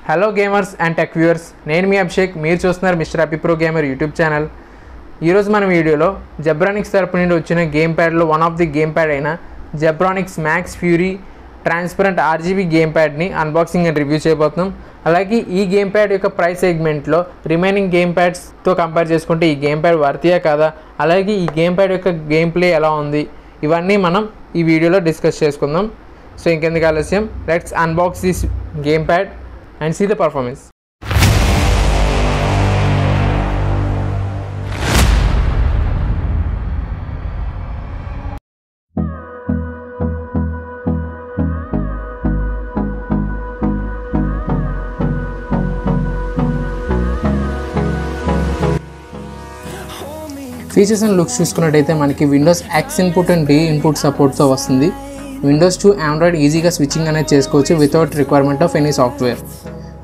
Hello gamers and tech viewers, నేను మీ అభిషేక్. మీరు చూస్తున్నారు mister happy pro gamer YouTube channel. ఈరోజు మన వీడియోలో జెబ్రానిక్స్ తరపు నుండి వచ్చిన గేమ్ ప్యాడ్లో one of the game pad అయిన Zebronics max fury transparent RGB game ప్యాడ్ని అన్బాక్సింగ్ అండ్ రివ్యూ చేయబోతున్నాం. అలాగే ఈ గేమ్ ప్యాడ్ యొక్క ప్రైస్ సెగ్మెంట్లో రిమైనింగ్ గేమ్ ప్యాడ్స్తో కంపేర్ చేసుకుంటే ఈ గేమ్ ప్యాడ్ వర్తియా కాదా, అలాగే ఈ గేమ్ ప్యాడ్ యొక్క గేమ్ ప్లే ఎలా ఉంది, ఇవన్నీ మనం ఈ వీడియోలో డిస్కస్ చేసుకుందాం. సో ఇంకెందుకు ఆలస్యం, let's unbox this game pad and see the performance. Features and looks చూసుకున్నట్టయితే మనకి Windows X input and D input సపోర్ట్తో వస్తుంది. విండోస్ టు ఆండ్రాయిడ్ ఈజీగా స్విచ్చింగ్ అనేది చేసుకోవచ్చు without requirement of any software.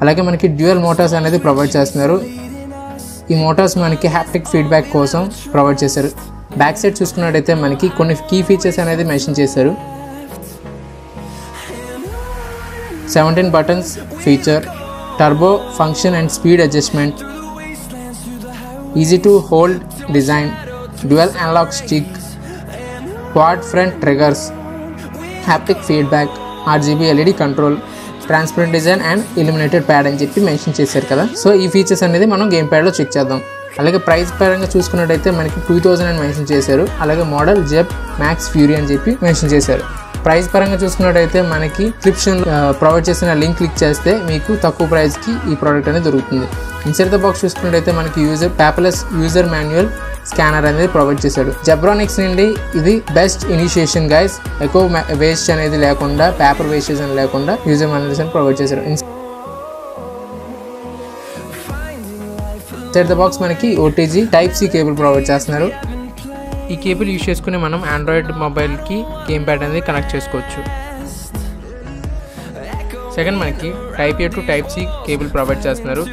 అలాగే మనకి డ్యూయల్ మోటార్స్ అనేది ప్రొవైడ్ చేస్తున్నారు. ఈ మోటార్స్ మనకి హ్యాప్టిక్ ఫీడ్బ్యాక్ కోసం ప్రొవైడ్ చేశారు. బ్యాక్ సైడ్ చూసుకున్నట్టయితే మనకి కొన్ని కీ ఫీచర్స్ అనేది మెన్షన్ చేశారు. 17 buttons feature, turbo function and speed adjustment, easy to hold design, dual analog stick, quad front triggers, haptic feedback, RGB LED control, transparent design and illuminated pad అని చెప్పి mention చేశారు కదా. So ఈ features అనేది మనం game ప్యాడ్లో check చేద్దాం. అలాగే price పరంగా చూసుకున్నట్టయితే మనకి 2000 అని మెన్షన్ చేశారు. అలాగే మోడల్ జెబ్ మ్యాక్స్ ఫ్యూరీ అని చెప్పి మెన్షన్ చేశారు. ప్రైస్ పరంగా చూసుకున్నట్టయితే మనకి డిస్క్రిప్షన్ ప్రొవైడ్ చేసిన లింక్ క్లిక్ చేస్తే మీకు తక్కువ ప్రైస్కి ఈ ప్రోడక్ట్ అనేది దొరుకుతుంది. ఇన్సైడ్ ద బాక్స్ చూసుకున్నట్టయితే మనకి పేపర్లెస్ యూజర్ మాన్యువల్ స్కానర్ అనేది ప్రొవైడ్ చేశాడు. జెబ్రానిక్స్ నుండి ఇది బెస్ట్ ఇనిషియేషన్ గైస్. ఎక్కువ వేస్ట్ అనేది లేకుండా, పేపర్ వేస్టేజ్ అని లేకుండా యూజర్ మాన్యువల్స్ అని ప్రొవైడ్ చేశారు. ఇన్సైడ్ ద బాక్స్ మనకి OTG Type-C కేబుల్ ప్రొవైడ్ చేస్తున్నారు. ఈ కేబుల్ యూజ్ చేసుకుని మనం ఆండ్రాయిడ్ మొబైల్కి గేమ్ ప్యాడ్ అనేది కనెక్ట్ చేసుకోవచ్చు. సెకండ్ మనకి Type-A to Type-C cable provide చేస్తున్నారు.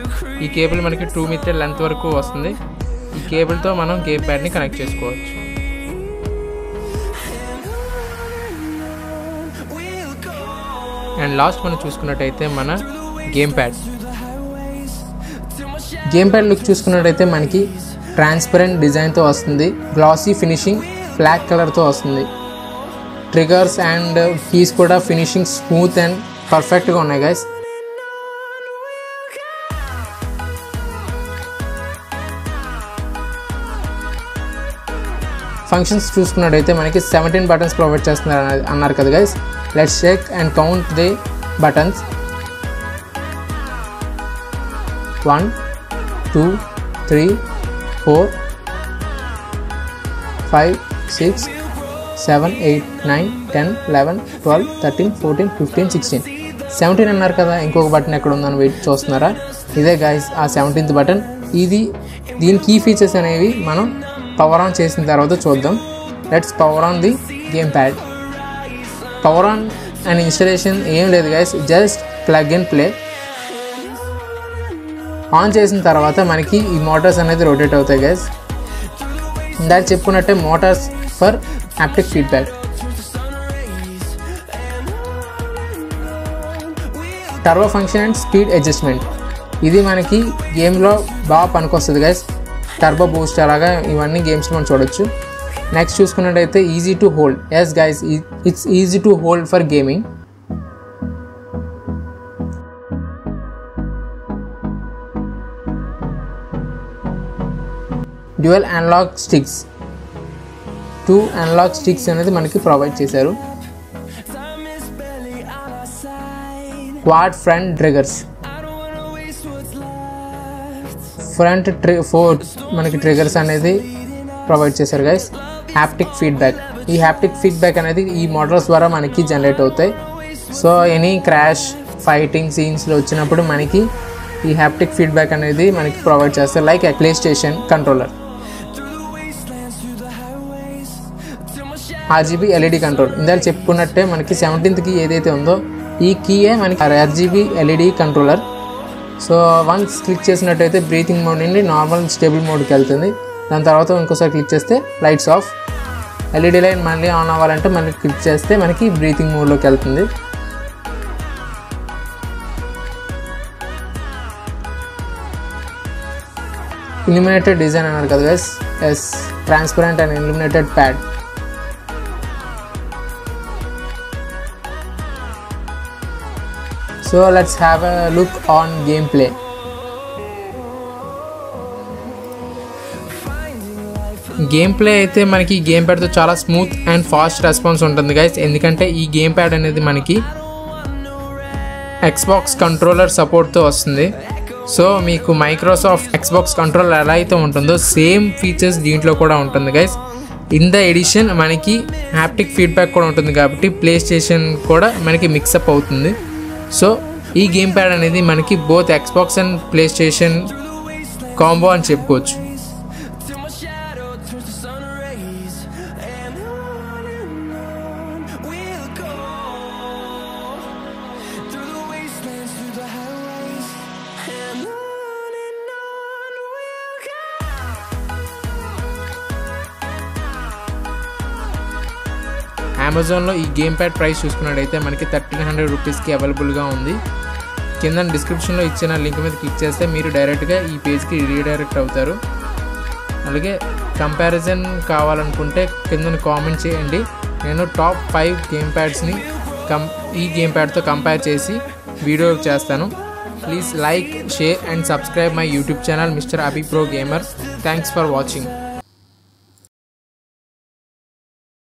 ఈ కేబుల్ మనకి 2 మీటర్ లెంత్ వరకు వస్తుంది. ఈ కేబుల్తో మనం గేమ్ ప్యాడ్ని కనెక్ట్ చేసుకోవచ్చు. అండ్ లాస్ట్ మనం చూసుకున్నట్టయితే మన గేమ్ ప్యాడ్ లుక్ చూసుకున్నట్టయితే మనకి ట్రాన్స్పరెంట్ డిజైన్తో వస్తుంది. గ్లాసీ ఫినిషింగ్ బ్లాక్ కలర్తో వస్తుంది. ట్రిగర్స్ అండ్ కీస్ కూడా ఫినిషింగ్ స్మూత్ అండ్ పర్ఫెక్ట్గా ఉన్నాయి గైస్. ఫంక్షన్స్ చూసుకున్నట్టయితే మనకి 17 బటన్స్ ప్రొవైడ్ చేస్తున్నారు అన్నారు కదా guys. Let's check and count the buttons. 1 2 3 4 5 6 7 8 9 10 11 12 13 14 15 16 17 అన్నారు కదా. ఇంకొక బటన్ ఎక్కడ ఉందని వెయిట్ చూస్తున్నారా? ఇదే గైస్ ఆ 17th బటన్. దీని కీ ఫీచర్స్ అనేవి మనం పవర్ ఆన్ చేసిన తర్వాత చూద్దాం. Let's power on the game pad. Power on and installation ఏం లేదు guys, just plug and play. On చేసిన తర్వాత మనకి ఈ మోటార్స్ అనేది రొటేట్ అవుతాయి గైస్. ఇందాక చెప్పుకున్నట్టే motors for haptic feedback. Turbo function and speed adjustment, ఇది మనకి గేమ్లో బాగా పనికొస్తుంది గైస్. టర్బో బూస్ట్ అలాగా ఇవన్నీ గేమ్స్లో మనం చూడొచ్చు. నెక్స్ట్ చూసుకున్నట్టయితే easy to hold. Yes guys, it's easy to hold for gaming. Dual analog sticks, 2 analog sticks అనేది మనకి ప్రొవైడ్ చేశారు. క్వాడ్ ఫ్రంట్ ట్రిగర్స్, ఫ్రంట్ 4 మనకి ట్రిగర్స్ అనేది ప్రొవైడ్ చేశారు గైస్. హ్యాప్టిక్ ఫీడ్బ్యాక్, ఈ హ్యాప్టిక్ ఫీడ్బ్యాక్ అనేది ఈ మోటార్స్ ద్వారా మనకి జనరేట్ అవుతాయి. సో ఎనీ క్రాష్ ఫైటింగ్ సీన్స్లో వచ్చినప్పుడు మనకి ఈ హ్యాప్టిక్ ఫీడ్బ్యాక్ అనేది మనకి ప్రొవైడ్ చేస్తారు, like play station controller. RGB LED control, ఇందాక చెప్పుకున్నట్టే మనకి 17th కీ ఏదైతే ఉందో ఈ కీయే మనకి RGB LED controller. So once click చేసినట్టయితే బ్రీతింగ్ మోడ్ నుండి నార్మల్ స్టేబుల్ మోడ్కి వెళ్తుంది. దాని తర్వాత ఇంకోసారి క్లిక్ చేస్తే లైట్స్ ఆఫ్. LED లైట్ మళ్ళీ ఆన్ అవ్వాలంటే మళ్ళీ క్లిక్ చేస్తే మనకి బ్రీతింగ్ మోడ్లోకి వెళ్తుంది. illuminated design అన్నారు కదా guys. Yes, transparent and illuminated pad. So let's have a look on gameplay. Game play అయితే మనకి గేమ్ ప్యాడ్తో చాలా స్మూత్ అండ్ ఫాస్ట్ రెస్పాన్స్ ఉంటుంది గైస్. ఎందుకంటే ఈ గేమ్ ప్యాడ్ అనేది మనకి ఎక్స్బాక్స్ కంట్రోలర్ సపోర్ట్తో వస్తుంది. సో మీకు మైక్రోసాఫ్ట్ ఎక్స్బాక్స్ కంట్రోలర్ ఎలా అయితే ఉంటుందో సేమ్ ఫీచర్స్ దీంట్లో కూడా ఉంటుంది గైస్. ఇన్ ద ఎడిషన్ మనకి హ్యాప్టిక్ ఫీడ్బ్యాక్ కూడా ఉంటుంది కాబట్టి ప్లే స్టేషన్ కూడా మనకి మిక్సప్ అవుతుంది. సో ఈ గేమ్ ప్యాడ్ అనేది మనకి both Xbox and play station combo అని చెప్పుకోవచ్చు. అమెజాన్లో ఈ గేమ్ ప్యాడ్ ప్రైస్ చూసుకున్నట్టయితే మనకి 1300 రూపీస్కి అవైలబుల్గా ఉంది. కింద డిస్క్రిప్షన్లో ఇచ్చిన లింక్ మీద క్లిక్ చేస్తే మీరు డైరెక్ట్గా ఈ పేజ్కి రీడైరెక్ట్ అవుతారు. అలాగే కంపారిజన్ కావాలనుకుంటే కింద కామెంట్ చేయండి. నేను టాప్ 5 గేమ్ ప్యాడ్స్ని ఈ గేమ్ ప్యాడ్తో కంపేర్ చేసి వీడియో చేస్తాను. Please like, share and subscribe my YouTube channel mister Abhi pro gamer. Thanks for watching.